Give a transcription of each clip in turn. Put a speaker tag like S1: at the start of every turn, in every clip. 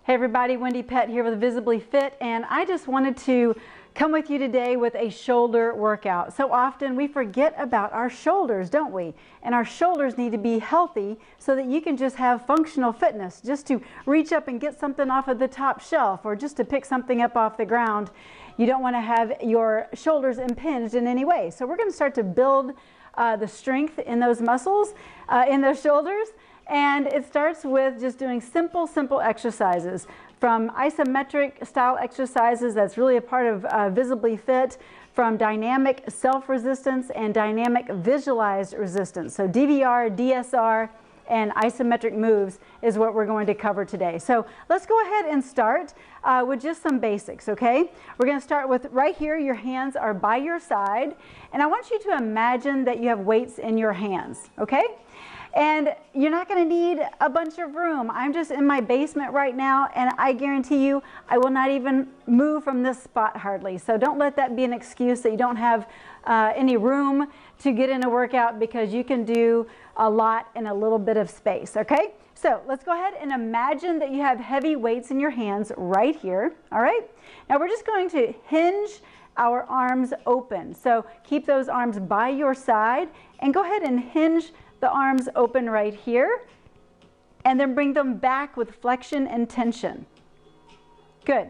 S1: Hey everybody, Wendie Pett here with Visibly Fit, and I just wanted to come with you today with a shoulder workout. So often we forget about our shoulders, don't we? And our shoulders need to be healthy so that you can just have functional fitness, just to reach up and get something off of the top shelf or just to pick something up off the ground. You don't want to have your shoulders impinged in any way. So we're going to start to build the strength in those muscles, in those shoulders. And it starts with just doing simple exercises, from isometric style exercises that's really a part of Visibly Fit, from dynamic self-resistance and dynamic visualized resistance. So DVR, DSR, and isometric moves is what we're going to cover today. So let's go ahead and start with just some basics, okay? We're going to start with right here, your hands are by your side, and I want you to imagine that you have weights in your hands, okay? And you're not going to need a bunch of room. I'm just in my basement right now, and I guarantee you I will not even move from this spot hardly. So don't let that be an excuse that you don't have any room to get in a workout, because you can do a lot in a little bit of space, okay? So let's go ahead and imagine that you have heavy weights in your hands right here, all right? Now we're just going to hinge our arms open. So keep those arms by your side and go ahead and hinge the arms open right here, and then bring them back with flexion and tension. Good.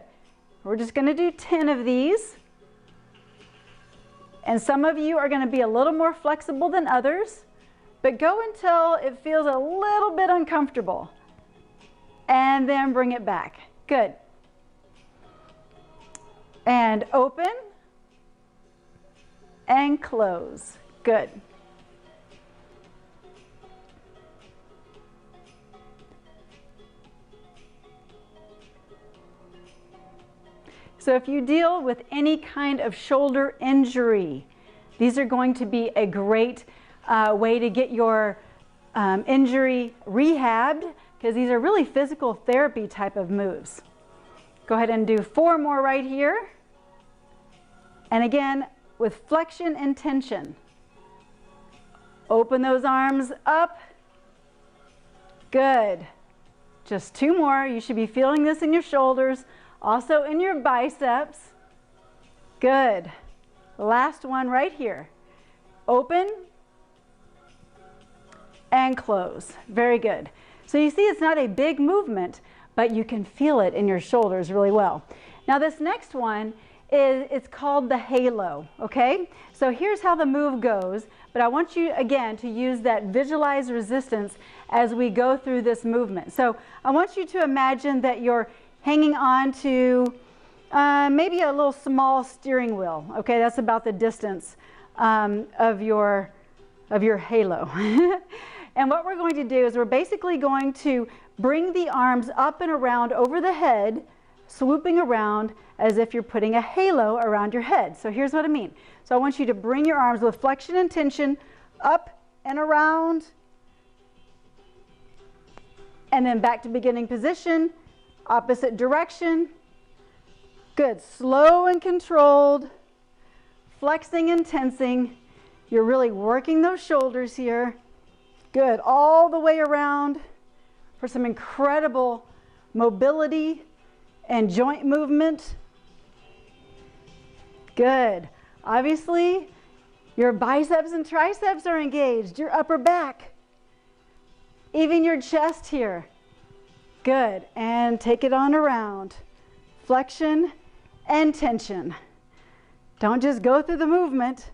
S1: We're just going to do 10 of these. And some of you are going to be a little more flexible than others, but go until it feels a little bit uncomfortable. And then bring it back. Good. And open and close. Good. So if you deal with any kind of shoulder injury, these are going to be a great way to get your injury rehabbed, because these are really physical therapy type of moves. Go ahead and do 4 more right here. And again, with flexion and tension. Open those arms up. Good. Just 2 more. You should be feeling this in your shoulders. Also in your biceps. Good. Last one right here. Open and close. Very good. So you see, it's not a big movement, but you can feel it in your shoulders really well. Now this next one it's called the halo, okay? So here's how the move goes, but I want you again to use that visualized resistance as we go through this movement. So I want you to imagine that you're hanging on to maybe a little small steering wheel. Okay, that's about the distance of your halo. And what we're going to do is we're basically going to bring the arms up and around over the head, swooping around as if you're putting a halo around your head. So here's what I mean. So I want you to bring your arms with flexion and tension up and around, and then back to beginning position. Opposite direction. Good. Slow and controlled. Flexing and tensing. You're really working those shoulders here. Good. All the way around for some incredible mobility and joint movement. Good. Obviously, your biceps and triceps are engaged. Your upper back. Even your chest here. Good, and take it on around. Flexion and tension. Don't just go through the movement.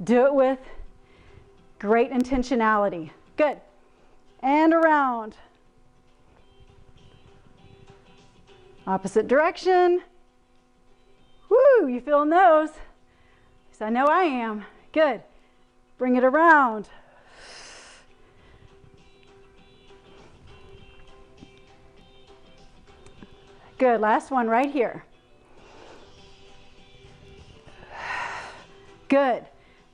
S1: Do it with great intentionality. Good, and around. Opposite direction. Woo, you feeling those? Yes, I know I am. Good, bring it around. Good, last one right here. Good,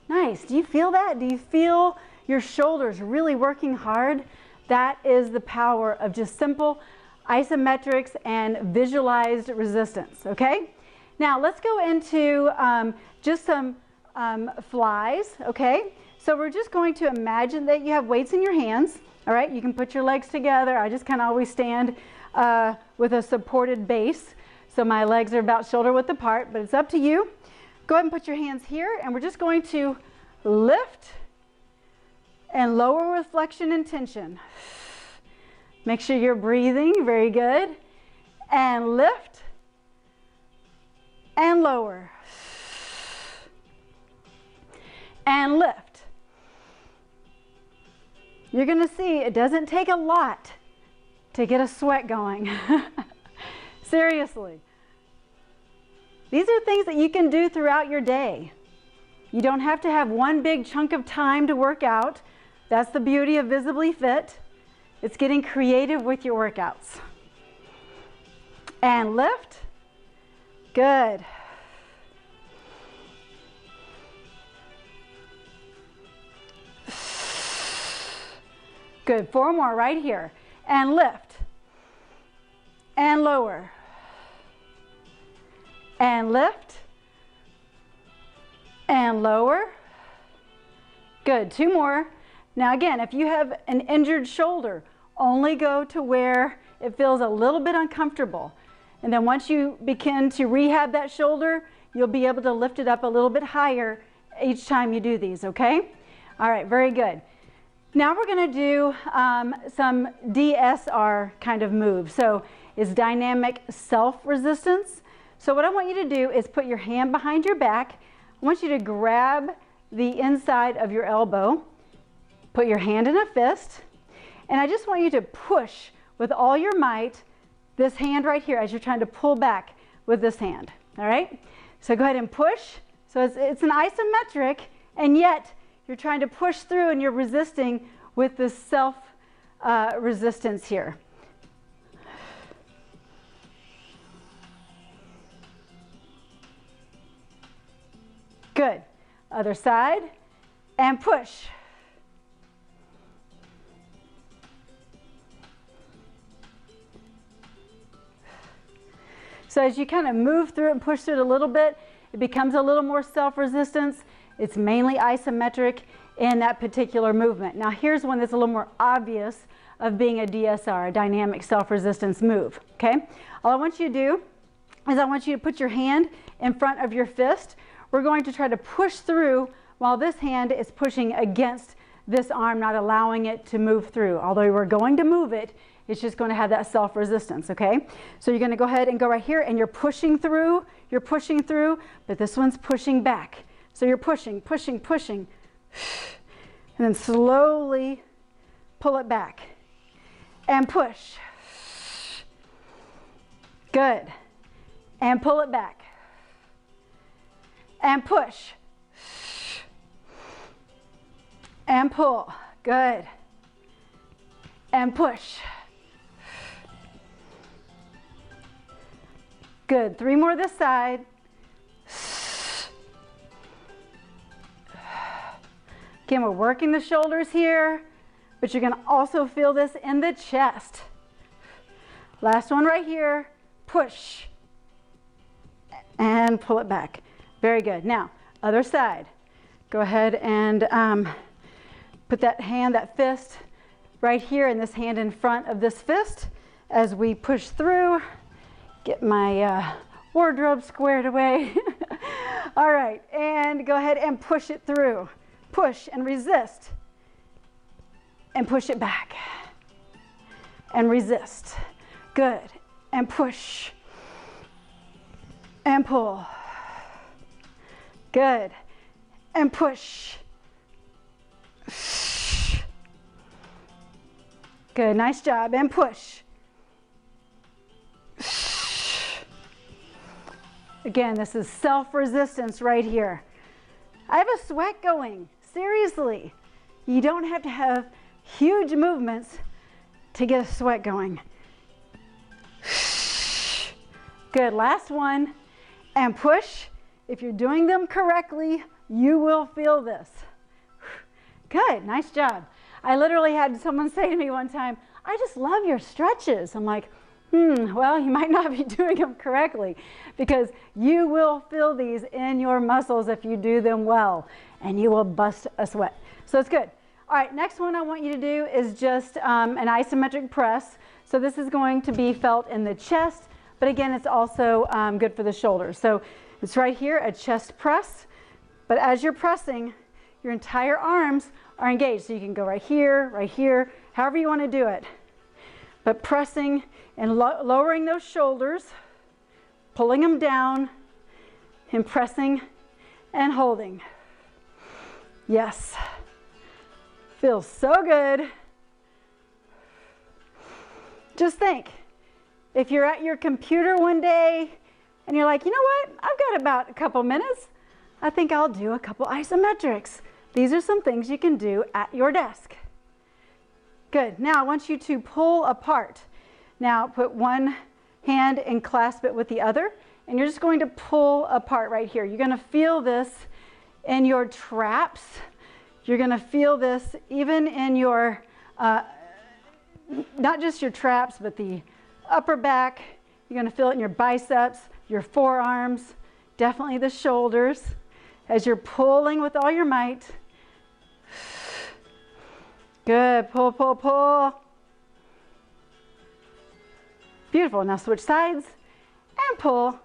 S1: nice. Do you feel that? Do you feel your shoulders really working hard? That is the power of just simple isometrics and visualized resistance, okay? Now let's go into just some flies, okay? So we're just going to imagine that you have weights in your hands, All right, you can put your legs together. I just kind of always stand with a supported base. So my legs are about shoulder width apart, but it's up to you. Go ahead and put your hands here, and we're just going to lift and lower with flexion and tension. Make sure you're breathing, very good. And lift and lower. And lift. You're going to see it doesn't take a lot to get a sweat going. Seriously. These are things that you can do throughout your day. You don't have to have one big chunk of time to work out. That's the beauty of Visibly Fit. It's getting creative with your workouts. And lift. Good. Good. 4 more right here. And lift. And lower. And lift. And lower. Good. 2 more. Now again, if you have an injured shoulder, only go to where it feels a little bit uncomfortable. And then once you begin to rehab that shoulder, you'll be able to lift it up a little bit higher each time you do these, okay? All right, very good. Now we're going to do some DSR kind of moves. So it's dynamic self-resistance. So what I want you to do is put your hand behind your back. I want you to grab the inside of your elbow, put your hand in a fist, and I just want you to push with all your might this hand right here as you're trying to pull back with this hand, all right? So go ahead and push. So it's an isometric, and yet you're trying to push through and you're resisting with this self-resistance here. Good. Other side, and push. So as you kind of move through it and push through it a little bit, it becomes a little more self-resistance. It's mainly isometric in that particular movement. Now here's one that's a little more obvious of being a DSR, a dynamic self-resistance move, okay? All I want you to do is I want you to put your hand in front of your fist. We're going to try to push through while this hand is pushing against this arm, not allowing it to move through. Although we're going to move it, it's just going to have that self-resistance, okay? So you're going to go ahead and go right here, and you're pushing through, but this one's pushing back. So you're pushing, pushing, pushing, and then slowly pull it back and push. Good. And pull it back and push and pull. Good. And push. Good. 3 more this side. Again, we're working the shoulders here, but you're going to also feel this in the chest. Last one right here. Push. And pull it back. Very good. Now, other side. Go ahead and put that hand, that fist, right here, and this hand in front of this fist as we push through. Get my wardrobe squared away. All right, and go ahead and push it through. Push and resist. And push it back. And resist. Good. And push. And pull. Good. And push. Good. Nice job. And push. Again, this is self-resistance right here. I have a sweat going. Seriously. You don't have to have huge movements to get a sweat going. Good. Last one. And push. If you're doing them correctly, you will feel this. Good. Nice job. I literally had someone say to me one time, I just love your stretches. I'm like, well, you might not be doing them correctly, because you will feel these in your muscles if you do them well, and you will bust a sweat. So it's good. All right, next one I want you to do is just an isometric press. So this is going to be felt in the chest, but again, it's also good for the shoulders. So it's right here, a chest press, but as you're pressing, your entire arms are engaged. So you can go right here, however you want to do it. But pressing and lowering those shoulders, pulling them down, and pressing and holding. Yes. Feels so good. Just think, if you're at your computer one day and you're like, you know what, I've got about a couple minutes, I think I'll do a couple isometrics. These are some things you can do at your desk. Good. Now I want you to pull apart. Now put one hand and clasp it with the other, and you're just going to pull apart right here. You're going to feel this in your traps. You're going to feel this even in your, not just your traps, but the upper back. You're going to feel it in your biceps, your forearms, definitely the shoulders, as you're pulling with all your might. Good. Pull, pull, pull. Beautiful. Now switch sides and pull.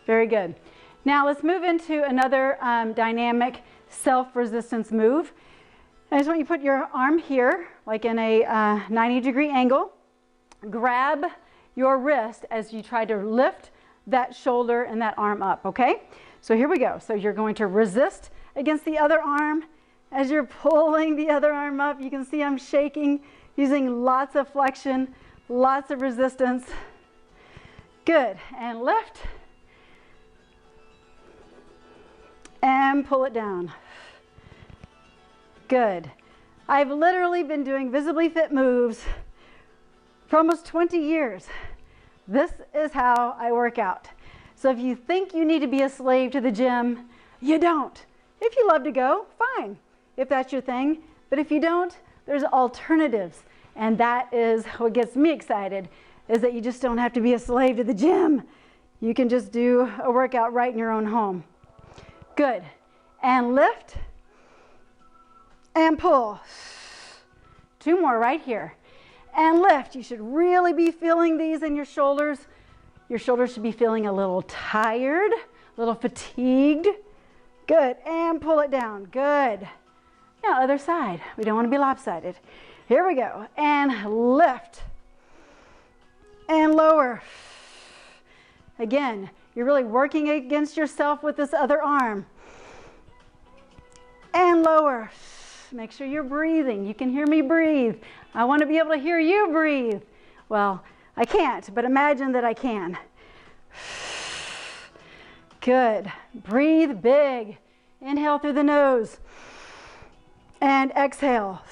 S1: Very good. Now let's move into another dynamic self-resistance move. I just want you to put your arm here, like in a 90-degree angle. Grab your wrist as you try to lift that shoulder and that arm up, okay? So here we go. So you're going to resist against the other arm as you're pulling the other arm up. You can see I'm shaking, using lots of flexion, lots of resistance. Good. And lift. And pull it down. Good. I've literally been doing Visibly Fit moves for almost 20 years. This is how I work out. So if you think you need to be a slave to the gym, you don't. If you love to go, fine, if that's your thing. But if you don't, there's alternatives. And that is what gets me excited, is that you just don't have to be a slave to the gym. You can just do a workout right in your own home. Good. And lift and pull. 2 more right here. And lift. You should really be feeling these in your shoulders. Your shoulders should be feeling a little tired, a little fatigued. Good. And pull it down. Good. Now, other side. We don't want to be lopsided. Here we go. And lift. And lower. Again, you're really working against yourself with this other arm. And lower. Make sure you're breathing. You can hear me breathe. I want to be able to hear you breathe. Well, I can't, but imagine that I can. Good. Breathe big. Inhale through the nose. And exhale.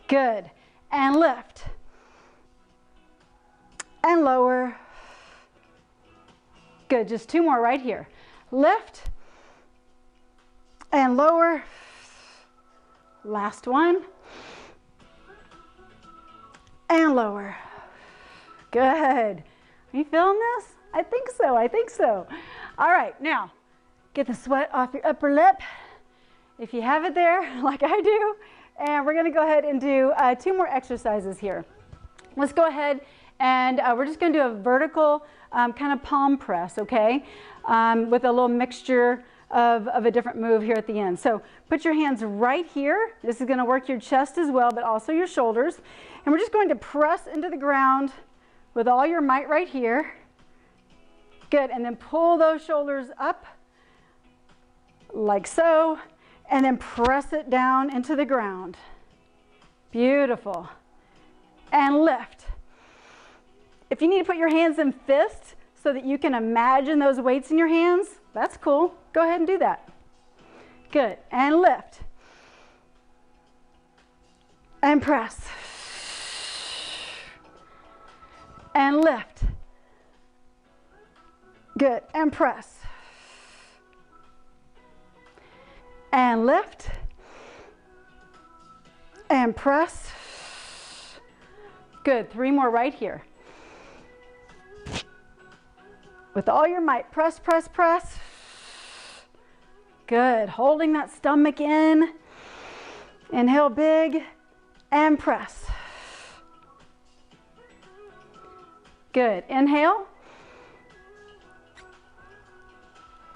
S1: Good. And lift. And lower. Good. Just 2 more right here. Lift. And lower. Last one. And lower. Good. Are you feeling this? I think so. I think so. All right. Now, get the sweat off your upper lip if you have it there, like I do. And we're going to go ahead and do 2 more exercises here. Let's go ahead and we're just going to do a vertical kind of palm press, okay, with a little mixture of a different move here at the end. So put your hands right here. This is going to work your chest as well, but also your shoulders. And we're just going to press into the ground with all your might right here. Good. And then pull those shoulders up like so, and then press it down into the ground. Beautiful. And lift. If you need to put your hands in fists so that you can imagine those weights in your hands, that's cool. Go ahead and do that. Good. And lift. And press. And lift. Good. And press. And lift. And press. Good. 3 more right here. With all your might, press, press, press. Good, holding that stomach in. Inhale big and press. Good, inhale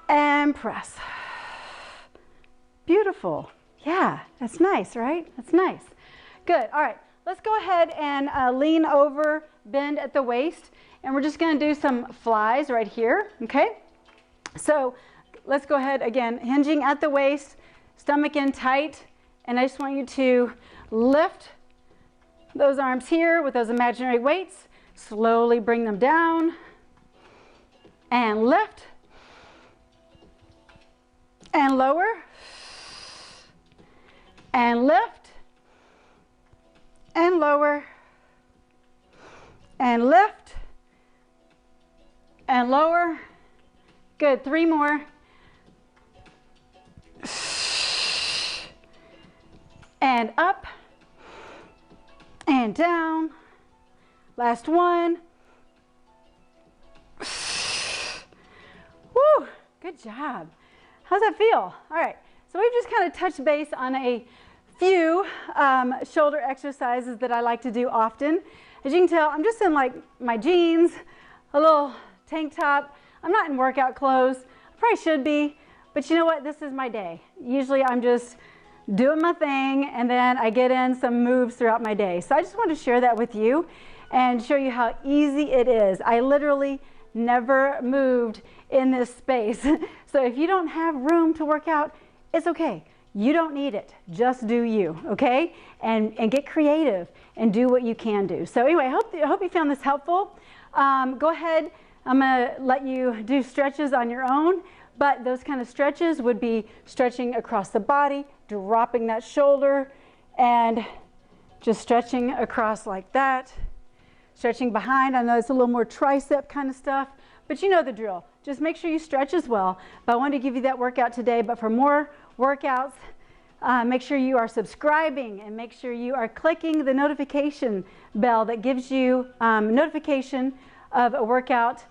S1: and press. Beautiful. Yeah, that's nice, right? That's nice. Good, all right. Let's go ahead and lean over, bend at the waist, and we're just gonna do some flies right here, okay? So let's go ahead again, hinging at the waist, stomach in tight, and I just want you to lift those arms here with those imaginary weights, slowly bring them down, and lift, and lower, and lift, and lower, and lift, and lower. Good, 3 more. And up, and down. Last one. Woo, good job. How's that feel? All right, so we've just kind of touched base on a few shoulder exercises that I like to do often. As you can tell, I'm just in like my jeans, a little tank top. I'm not in workout clothes. I probably should be, but you know what? This is my day. Usually I'm just doing my thing, and then I get in some moves throughout my day. So I just want to share that with you and show you how easy it is. I literally never moved in this space. So if you don't have room to work out, it's okay. You don't need it. Just do you, okay? And get creative and do what you can do. So anyway, I hope you found this helpful. Go ahead. I'm going to let you do stretches on your own, but those kind of stretches would be stretching across the body, dropping that shoulder, and just stretching across like that. Stretching behind. I know it's a little more tricep kind of stuff, but you know the drill. Just make sure you stretch as well. But I wanted to give you that workout today, but for more workouts, make sure you are subscribing and make sure you are clicking the notification bell that gives you notification of a workout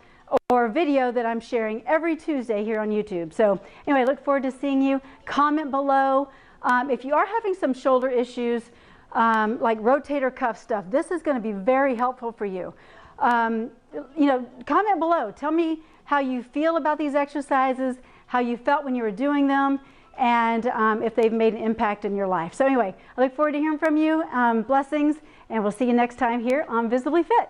S1: or video that I'm sharing every Tuesday here on YouTube. So anyway, I look forward to seeing you. Comment below. If you are having some shoulder issues, like rotator cuff stuff, this is going to be very helpful for you. You know, comment below. Tell me how you feel about these exercises, how you felt when you were doing them, and if they've made an impact in your life. So anyway, I look forward to hearing from you. Blessings, and we'll see you next time here on Visibly Fit.